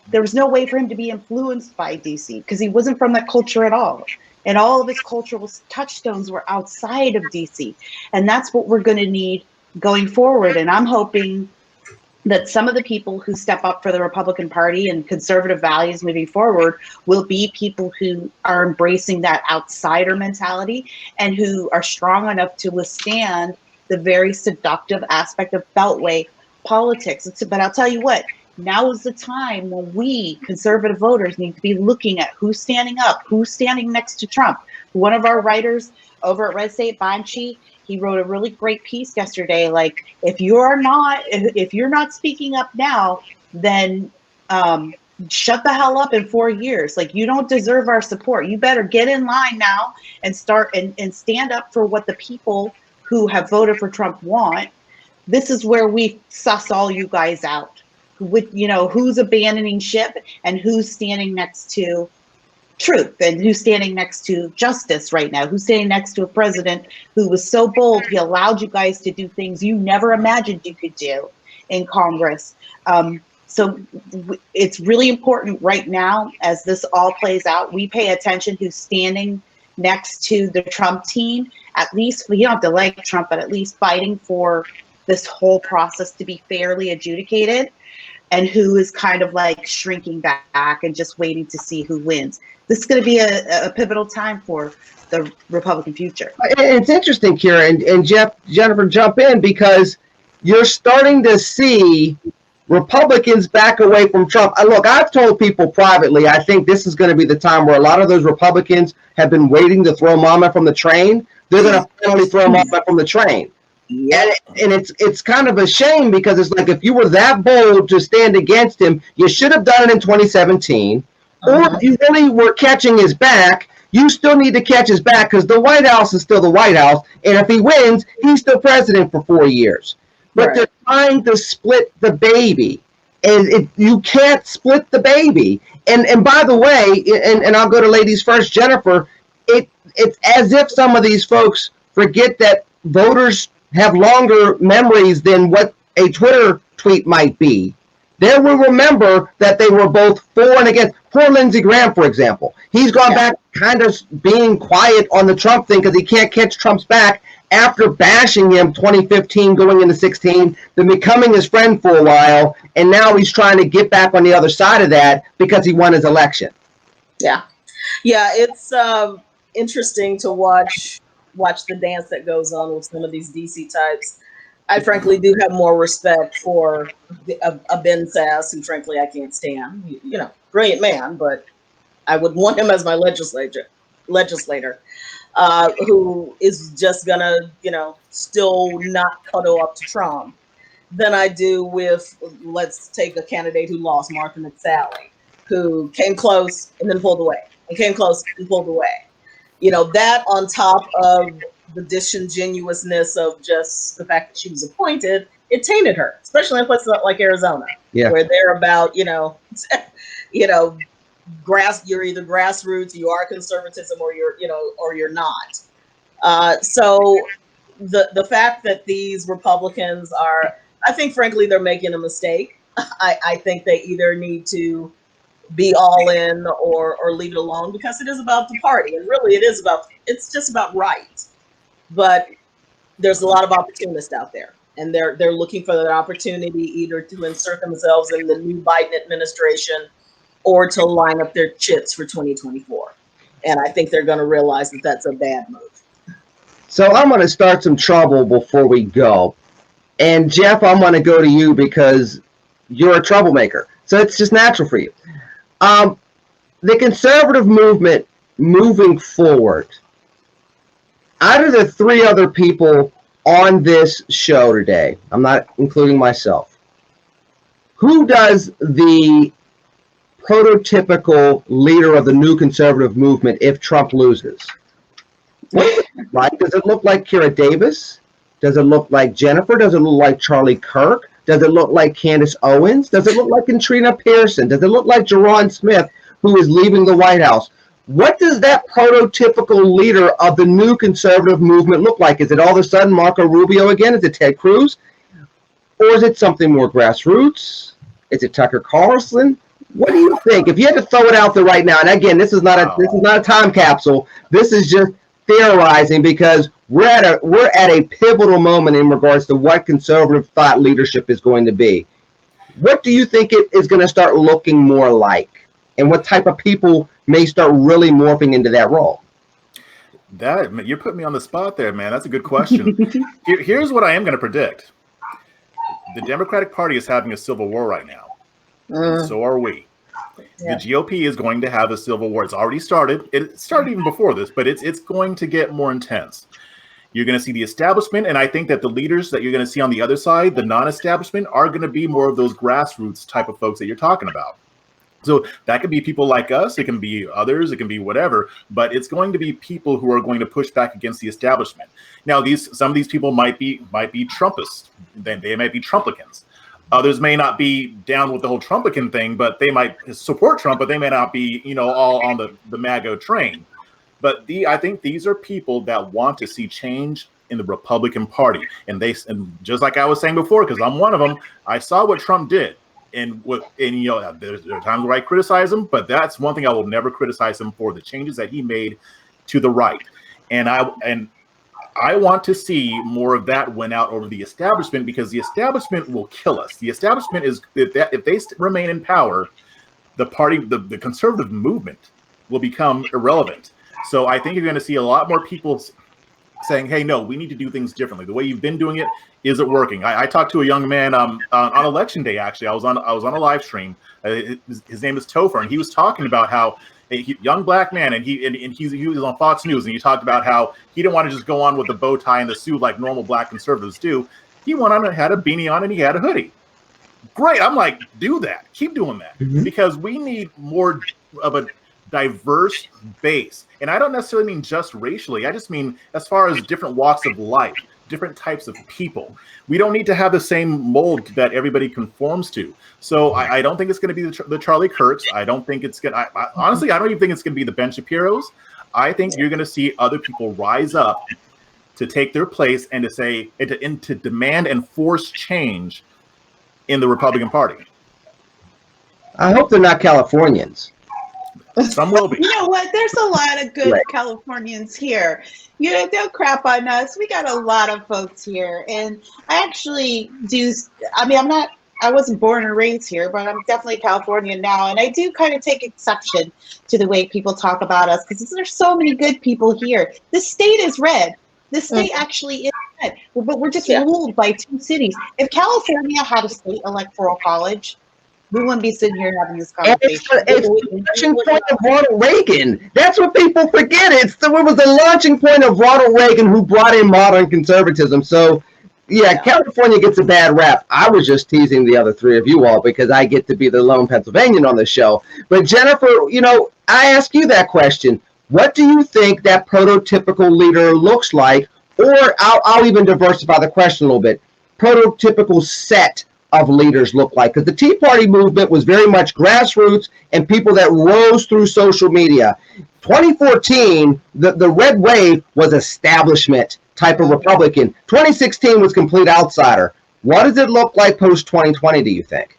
there was no way for him to be influenced by DC because he wasn't from that culture at all. And all of his cultural touchstones were outside of DC. And that's what we're going to need going forward. And I'm hoping that some of the people who step up for the Republican Party and conservative values moving forward will be people who are embracing that outsider mentality and who are strong enough to withstand the very seductive aspect of Beltway politics. But I'll tell you what, now is the time when we conservative voters need to be looking at who's standing up, who's standing next to Trump. One of our writers over at RedState, Banshee, he wrote a really great piece yesterday. Like, if you're not speaking up now, then shut the hell up in 4 years. Like, you don't deserve our support. You better get in line now and start and stand up for what the people who have voted for Trump want. This is where we suss all you guys out. With, who's abandoning ship and who's standing next to truth and who's standing next to justice right now, who's standing next to a president who was so bold he allowed you guys to do things you never imagined you could do in Congress. So it's really important right now, as this all plays out, we pay attention who's standing next to the Trump team. At least, you don't have to like Trump, but at least fighting for this whole process to be fairly adjudicated, and who is kind of like shrinking back and just waiting to see who wins. This is going to be a pivotal time for the Republican future. It's interesting, Kira, and Jennifer, jump in, because you're starting to see Republicans back away from Trump. Look, I've told people privately, I think this is going to be the time where a lot of those Republicans have been waiting to throw Mama from the train. They're going to finally throw Mama from the train. Yeah. And it's kind of a shame, because it's like, if you were that bold to stand against him, you should have done it in 2017. Or if you really were catching his back, you still need to catch his back, because the White House is still the White House. And if he wins, he's still president for 4 years. But they're trying to split the baby. And you can't split the baby. And by the way, and I'll go to ladies first, Jennifer, it's as if some of these folks forget that voters have longer memories than what a Twitter tweet might be. They will remember that they were both for and against. Poor Lindsey Graham, for example. He's gone back kind of being quiet on the Trump thing because he can't catch Trump's back after bashing him 2015 going into 16, then becoming his friend for a while, and now he's trying to get back on the other side of that because he won his election. Yeah, it's interesting to watch the dance that goes on with some of these DC types. I frankly do have more respect for a Ben Sass, who frankly I can't stand. Brilliant man, but I would want him as my legislator, who is just gonna, still not cuddle up to Trump, than I do with, let's take a candidate who lost, Martha McSally, who came close and then pulled away, and came close and pulled away. That on top of the disingenuousness of just the fact that she was appointed, it tainted her, especially in places like Arizona, where they're about, you're either grassroots, you are conservatism, or you're not. So the fact that these Republicans are, I think, frankly, they're making a mistake. I think they either need to be all in or leave it alone, because it is about the party, and really it's just about rights. But there's a lot of opportunists out there, and they're looking for that opportunity either to insert themselves in the new Biden administration or to line up their chits for 2024. And I think they're going to realize that that's a bad move. So I'm going to start some trouble before we go. And Jeff, I'm going to go to you because you're a troublemaker. So it's just natural for you. The conservative movement moving forward, out of the three other people on this show today, I'm not including myself, who does the prototypical leader of the new conservative movement if Trump loses? What does it look like? Does it look like Kira Davis? Does it look like Jennifer? Does it look like Charlie Kirk? Does it look like Candace Owens? Does it look like Katrina Pearson? Does it look like Jerron Smith, who is leaving the White House? What does that prototypical leader of the new conservative movement look like? Is it all of a sudden Marco Rubio again? Is it Ted Cruz? Or is it something more grassroots? Is it Tucker Carlson? What do you think? If you had to throw it out there right now, and again, this is not a time capsule. This is just theorizing, because we're at a pivotal moment in regards to what conservative thought leadership is going to be. What do you think it is going to start looking more like, and what type of people may start really morphing into that role? That, you're putting me on the spot there, man. That's a good question. Here's what I am going to predict. The Democratic Party is having a civil war right now. And so are we. Yeah. The GOP is going to have a civil war. It's already started. It started even before this, but it's going to get more intense. You're going to see the establishment, and I think that the leaders that you're going to see on the other side, the non-establishment, are going to be more of those grassroots type of folks that you're talking about. So that could be people like us, it can be others, it can be whatever, but it's going to be people who are going to push back against the establishment. Now, some of these people might be Trumpists, then they might be Trumplicans. Others may not be down with the whole Trumplican thing, but they might support Trump, but they may not be, all on the MAGA train. But I think these are people that want to see change in the Republican Party, and just like I was saying before, because I'm one of them, I saw what Trump did. And there are times where I criticize him, but that's one thing I will never criticize him for, the changes that he made to the right. And I want to see more of that win out over the establishment, because the establishment will kill us. The establishment is, if they remain in power, the party, the conservative movement will become irrelevant. So I think you're going to see a lot more people saying, hey, no, we need to do things differently. The way you've been doing it isn't working. I talked to a young man on election day, actually. I was on a live stream. His name is Topher, and he was talking about how a young black man, and he was on Fox News, and he talked about how he didn't want to just go on with the bow tie and the suit like normal black conservatives do. He went on and had a beanie on, and he had a hoodie. Great. I'm like, do that. Keep doing that, because we need more of a diverse base. And I don't necessarily mean just racially. I just mean as far as different walks of life, different types of people. We don't need to have the same mold that everybody conforms to. So I don't think it's going to be the Charlie Kirks. I don't think it's going to, honestly, I don't even think it's going to be the Ben Shapiros. I think you're going to see other people rise up to take their place and to say, and to demand and force change in the Republican Party. I hope they're not Californians. Some will be. You know what? There's a lot of good Californians here. They'll crap on us. We got a lot of folks here. And I actually do, I wasn't born and raised here, but I'm definitely Californian now. And I do kind of take exception to the way people talk about us, because there's so many good people here. The state is red. The state actually is red. But we're just ruled by two cities. If California had a state electoral college, we wouldn't be sitting here having this conversation. It's the launching point of Ronald Reagan. That's what people forget. It was the launching point of Ronald Reagan, who brought in modern conservatism. So, yeah, California gets a bad rap. I was just teasing the other three of you all because I get to be the lone Pennsylvanian on the show. But Jennifer, I ask you that question. What do you think that prototypical leader looks like? Or I'll even diversify the question a little bit. Prototypical set of leaders look like, because the Tea Party movement was very much grassroots and people that rose through social media. 2014, the red wave was establishment type of Republican. 2016 was complete outsider. What does it look like post 2020, do you think?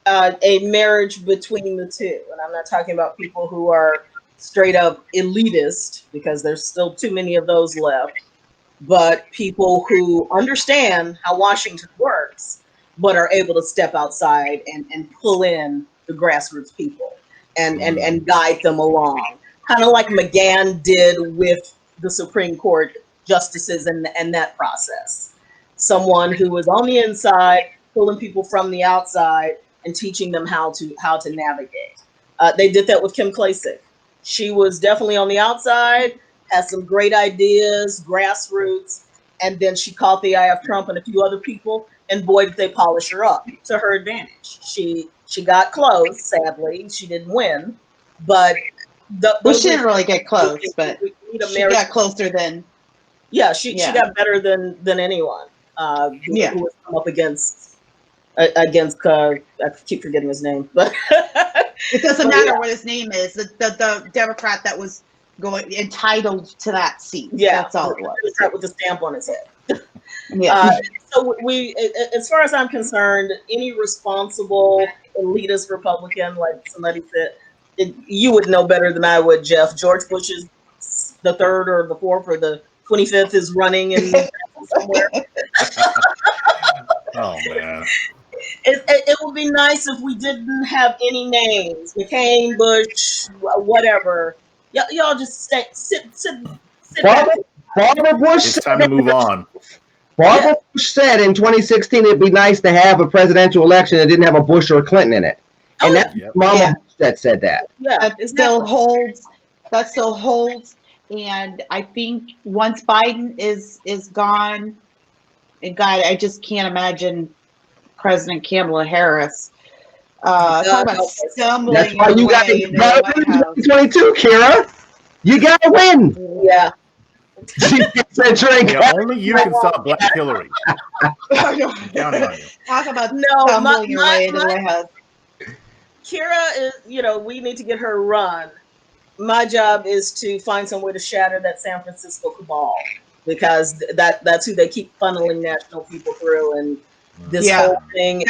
A marriage between the two. And I'm not talking about people who are straight up elitist, because there's still too many of those left, but people who understand how Washington works, but are able to step outside and pull in the grassroots people and guide them along. Kind of like McGahn did with the Supreme Court justices and that process. Someone who was on the inside, pulling people from the outside and teaching them how to navigate. They did that with Kim Klacik. She was definitely on the outside, had some great ideas, grassroots, and then she caught the eye of Trump and a few other people, and boy, did they polish her up to her advantage. She got close, sadly. She didn't win, but she didn't really get close, but she got closer than. Yeah, she got better than anyone. Who was come up against I keep forgetting his name, but it doesn't matter what his name is. The Democrat that was entitled to that seat. Yeah, that's all it was. With the stamp on his head. So we, as far as I'm concerned, any responsible elitist Republican, like somebody said, you would know better than I would, Jeff. George Bush is the third or the fourth or the 25th is running in somewhere. Oh man. It would be nice if we didn't have any names. McCain, Bush, whatever. Y'all just sit back. Barbara Bush. It's time to move on. Barbara Bush said in 2016 it'd be nice to have a presidential election that didn't have a Bush or a Clinton in it, and that's Mama that said that. Yeah, that still holds. That still holds. And I think once Biden is gone, and God, I just can't imagine President Kamala Harris. Talk about stumbling. That's why you got to 2022, Kira. You got to win. Yeah. Only you can stop Black Hillary. Talk about stumbling your way to the White House. Kira is, we need to get her run. My job is to find some way to shatter that San Francisco cabal, because that's who they keep funneling national people through, and this whole thing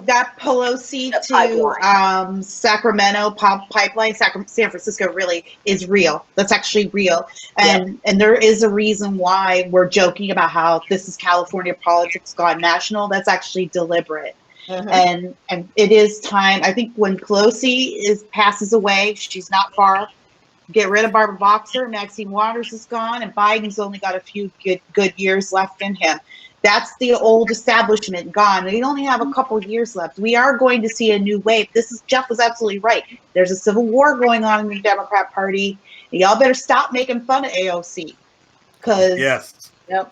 that Pelosi to Sacramento pipeline, San Francisco really is real. That's actually real, and there is a reason why we're joking about how this is California politics gone national. That's actually deliberate. And it is time. I think when Pelosi passes away, she's not far. Get rid of Barbara Boxer. Maxine Waters is gone, and Biden's only got a few good years left in him. That's the old establishment gone. We only have a couple years left. We are going to see a new wave. Jeff was absolutely right. There's a civil war going on in the Democrat Party. Y'all better stop making fun of AOC, because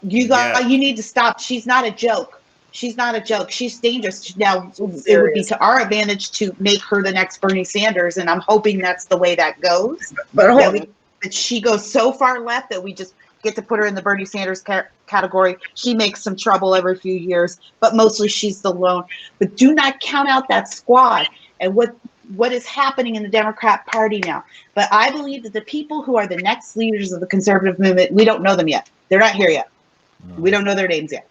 you need to stop. She's not a joke. She's not a joke. She's dangerous. Now, it would be to our advantage to make her the next Bernie Sanders, and I'm hoping that's the way that goes. But she goes so far left that we just get to put her in the Bernie Sanders category. She makes some trouble every few years, but mostly she's the lone. But do not count out that squad and what is happening in the Democrat Party now. But I believe that the people who are the next leaders of the conservative movement, we don't know them yet. They're not here yet. We don't know their names yet.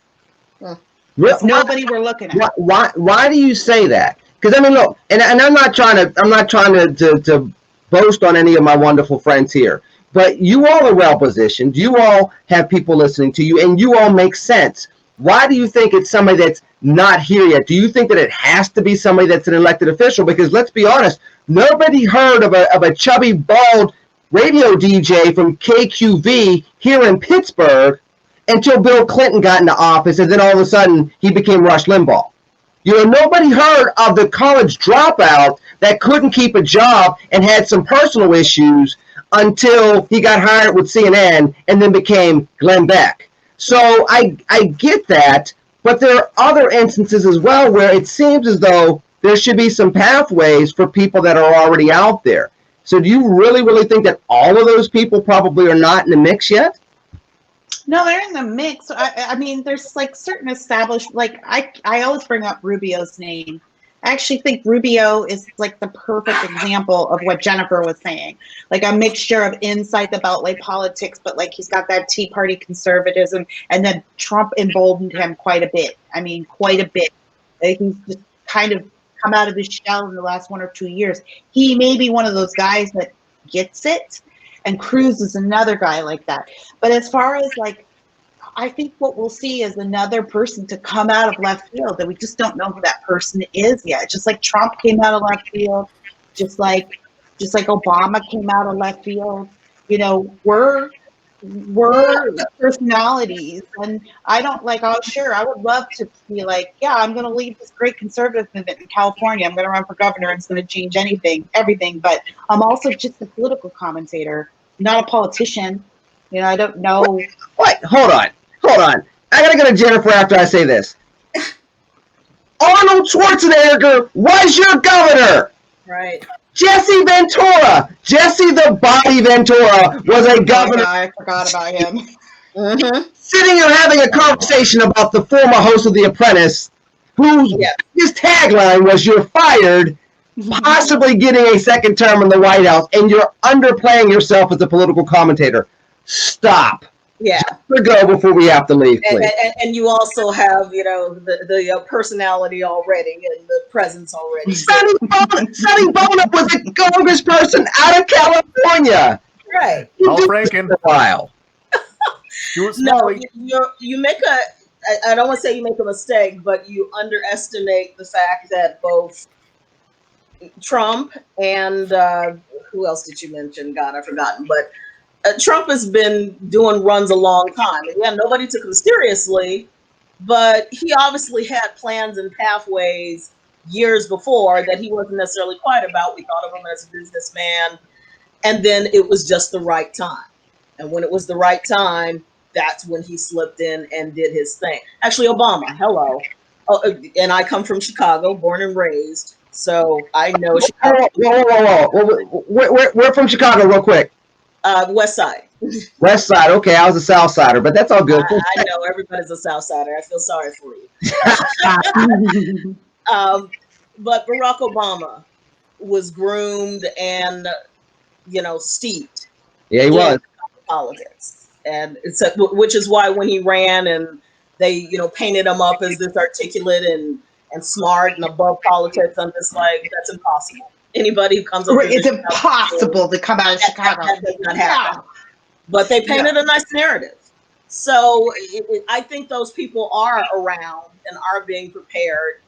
There's nobody we're looking at. Why do you say that? Because I mean, look, and I'm not trying to boast on any of my wonderful friends here, but you all are well positioned. You all have people listening to you, and you all make sense. Why do you think it's somebody that's not here yet? Do you think that it has to be somebody that's an elected official? Because let's be honest, nobody heard of a chubby, bald radio DJ from KQV here in Pittsburgh until Bill Clinton got into office, and then all of a sudden he became Rush Limbaugh. Nobody heard of the college dropout that couldn't keep a job and had some personal issues until he got hired with CNN and then became Glenn Beck. So I get that, but there are other instances as well where it seems as though there should be some pathways for people that are already out there. So do you really, really think that all of those people probably are not in the mix yet? No, they're in the mix. I mean, there's like certain established, like I always bring up Rubio's name I actually think Rubio is like the perfect example of what Jennifer was saying. Like a mixture of insight about like politics, but like he's got that Tea Party conservatism, and then Trump emboldened him quite a bit. I mean, quite a bit. Like he's just kind of come out of his shell in the last 1 or 2 years. He may be one of those guys that gets it, and Cruz is another guy like that. But as far as like, I think what we'll see is another person to come out of left field that we just don't know who that person is yet. Just like Trump came out of left field, just like Obama came out of left field. You know, we're personalities, and I don't like. Oh, sure, I would love to be like, yeah, I'm going to lead this great conservative movement in California. I'm going to run for governor, and it's going to change everything. But I'm also just a political commentator, not a politician. You know, I don't know. What? Hold on. I gotta go to Jennifer after I say this. Arnold Schwarzenegger was your governor. Right. Jesse Ventura, Jesse the Body Ventura, was a governor. I forgot about him. Mm-hmm. Sitting here having a conversation about the former host of The Apprentice, whose his tagline was "You're fired," possibly getting a second term in the White House, and you're underplaying yourself as a political commentator. Stop. Yeah. Go before we have to leave, please. And you also have, you know, the personality already and the presence already. Sonny Bono was a congressperson out of California. Right. All Franken. A while. No, you make I don't want to say you make a mistake, but you underestimate the fact that both Trump and who else did you mention? God, I've forgotten. But Trump has been doing runs a long time. Yeah, nobody took him seriously, but he obviously had plans and pathways years before that he wasn't necessarily quiet about. We thought of him as a businessman, and then it was just the right time. And when it was the right time, that's when he slipped in and did his thing. Actually, Obama, hello. Oh, and I come from Chicago, born and raised, so I know Chicago. Whoa. We're from Chicago, real quick. West Side. West Side. Okay, I was a South Sider, but that's all good. I know everybody's a South Sider. I feel sorry for you. But Barack Obama was groomed and, you know, steeped. Yeah, he was. Politics, and it's which is why when he ran and they, you know, painted him up as this articulate and smart and above politics, I'm just like, that's impossible. Anybody who comes up, it's impossible to come out of Chicago. That does not happen. But they painted a nice narrative. So I think those people are around and are being prepared,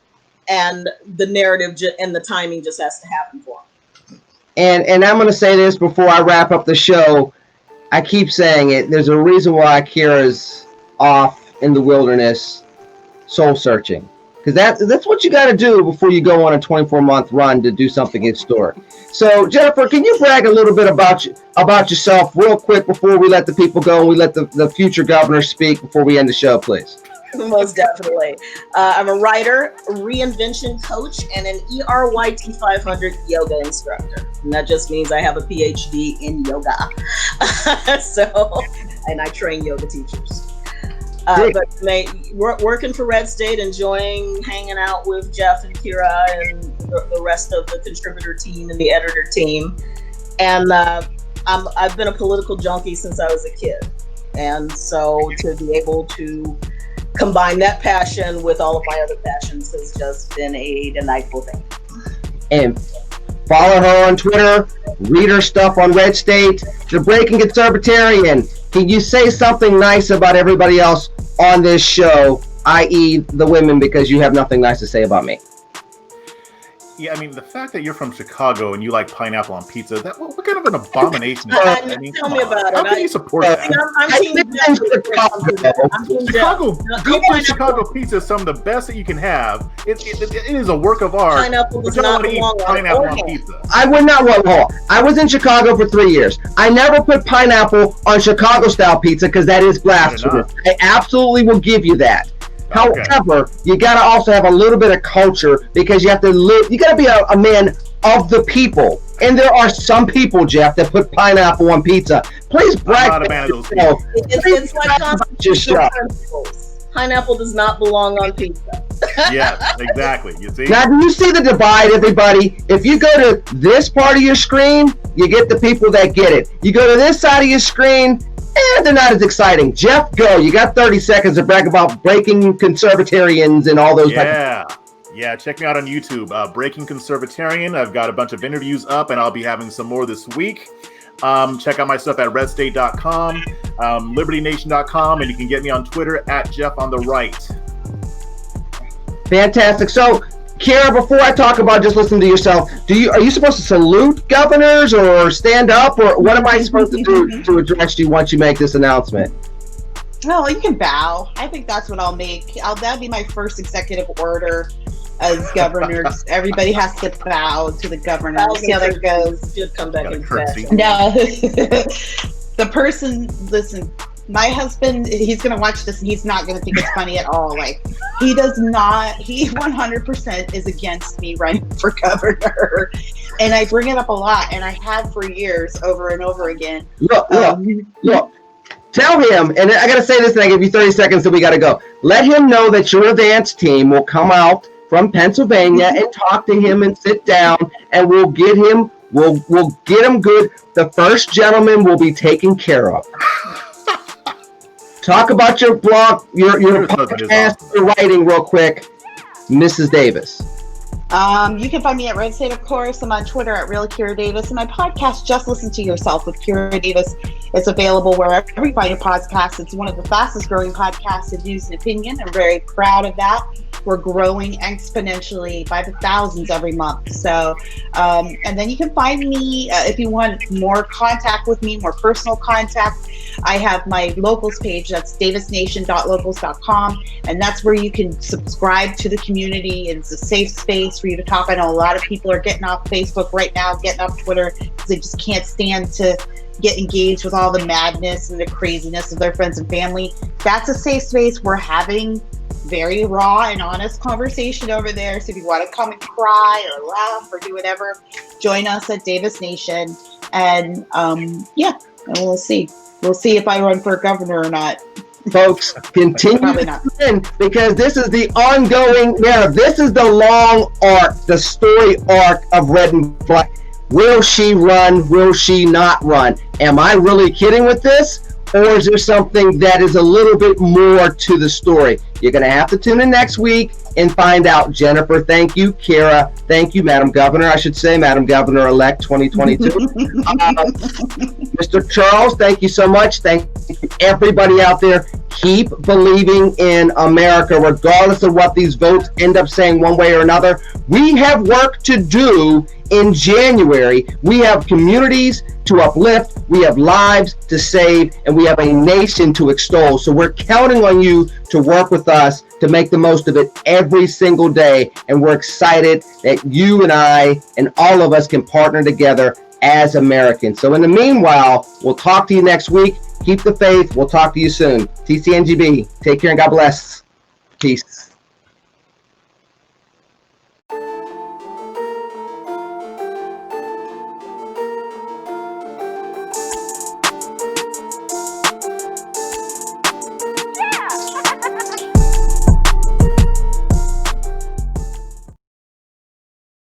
and the narrative and the timing just has to happen for them. And I'm going to say this before I wrap up the show. I keep saying it. There's a reason why Kira's off in the wilderness, soul searching. Because that's what you got to do before you go on a 24-month run to do something historic. So, Jennifer, can you brag a little bit about yourself real quick before we let the people go and we let the future governor speak before we end the show, please? Most definitely. I'm a writer, a reinvention coach, and an ERYT 500 yoga instructor. And that just means I have a PhD in yoga. And I train yoga teachers. But working for RedState, enjoying hanging out with Jeff and Kira and the rest of the contributor team and the editor team. And I've been a political junkie since I was a kid. And so to be able to combine that passion with all of my other passions has just been a delightful thing. And follow her on Twitter, read her stuff on RedState, The Breaking Conservatarian. Can you say something nice about everybody else on this show, i.e. the women, because you have nothing nice to say about me? Yeah, I mean, the fact that you're from Chicago and you like pineapple on pizza, what kind of an abomination is that? I mean, tell me about it. How can you support that? Chicago, good Chicago pizza is some of the best that you can have. It is a work of art. Pineapple does not belong pineapple on pizza. I would not want more. I was in Chicago for 3 years. I never put pineapple on Chicago-style pizza because that is blasphemous. I absolutely will give you that. However, you got to also have a little bit of culture because you have to live. You got to be a man of the people. And there are some people, Jeff, that put pineapple on pizza. Please brag. I'm not a man of those people. It's like constitutional principles. Pineapple does not belong on pizza. Yeah, exactly. You see? Now, do you see the divide, everybody? If you go to this part of your screen, you get the people that get it. You go to this side of your screen, they're not as exciting. Jeff, go. You got 30 seconds to brag about breaking Conservatarians and all those. Yeah, check me out on YouTube. Breaking Conservatarian. I've got a bunch of interviews up, and I'll be having some more this week. Check out my stuff at RedState.com, LibertyNation.com, and you can get me on Twitter at JeffOnTheRight. Fantastic. So, Kara, before I talk about just listen to yourself, are you supposed to salute governors or stand up, or what am I supposed to do to address you once you make this announcement? Well, you can bow. I think that's what I'll make. That'll be my first executive order as governors. Everybody has to bow to the governor. See how that goes. Should come back in fashion. No, the person. Listen, my husband. He's gonna watch this, and he's not gonna think it's funny at all. Like he does not. He 100% is against me running for governor, and I bring it up a lot, and I have for years, over and over again. Look. Tell him, and I got to say this, and I give you 30 seconds, so we got to go. Let him know that your advance team will come out from Pennsylvania and talk to him and sit down, and we'll get him good. The first gentleman will be taken care of. Talk about your blog, your podcast, your writing real quick, Mrs. Davis. You can find me at RedState, of course. I'm on Twitter at Real Kira Davis. And my podcast, Just Listen to Yourself with Kira Davis, is available wherever you find your podcast. It's one of the fastest growing podcasts in news and opinion. I'm very proud of that. We're growing exponentially by the thousands every month. So, and then you can find me if you want more contact with me, more personal contact. I have my locals page. That's davisnation.locals.com. And that's where you can subscribe to the community. It's a safe space for you to talk. I know a lot of people are getting off Facebook right now, getting off Twitter, because they just can't stand to get engaged with all the madness and the craziness of their friends and family. That's a safe space. We're having very raw and honest conversation over there. So if you want to come and cry or laugh or do whatever, join us at Davis Nation. And and we'll see. We'll see if I run for governor or not. Folks, continue to win, because this is the ongoing narrative. This is the long arc, the story arc of Red and Black. Will she run? Will she not run? Am I really kidding with this? Or is there something that is a little bit more to the story? You're going to have to tune in next week and find out. Jennifer, thank you. Kara, thank you. Madam Governor, I should say. Madam Governor-elect 2022. Mr. Charles, thank you so much. Thank you, everybody out there. Keep believing in America, regardless of what these votes end up saying one way or another. We have work to do in January. We have communities to uplift, we have lives to save, and we have a nation to extol. So we're counting on you to work with us to make the most of it every single day. And we're excited that you and I and all of us can partner together as Americans. So in the meanwhile, we'll talk to you next week. Keep the faith. We'll talk to you soon. TCNGB. Take care and God bless. Peace.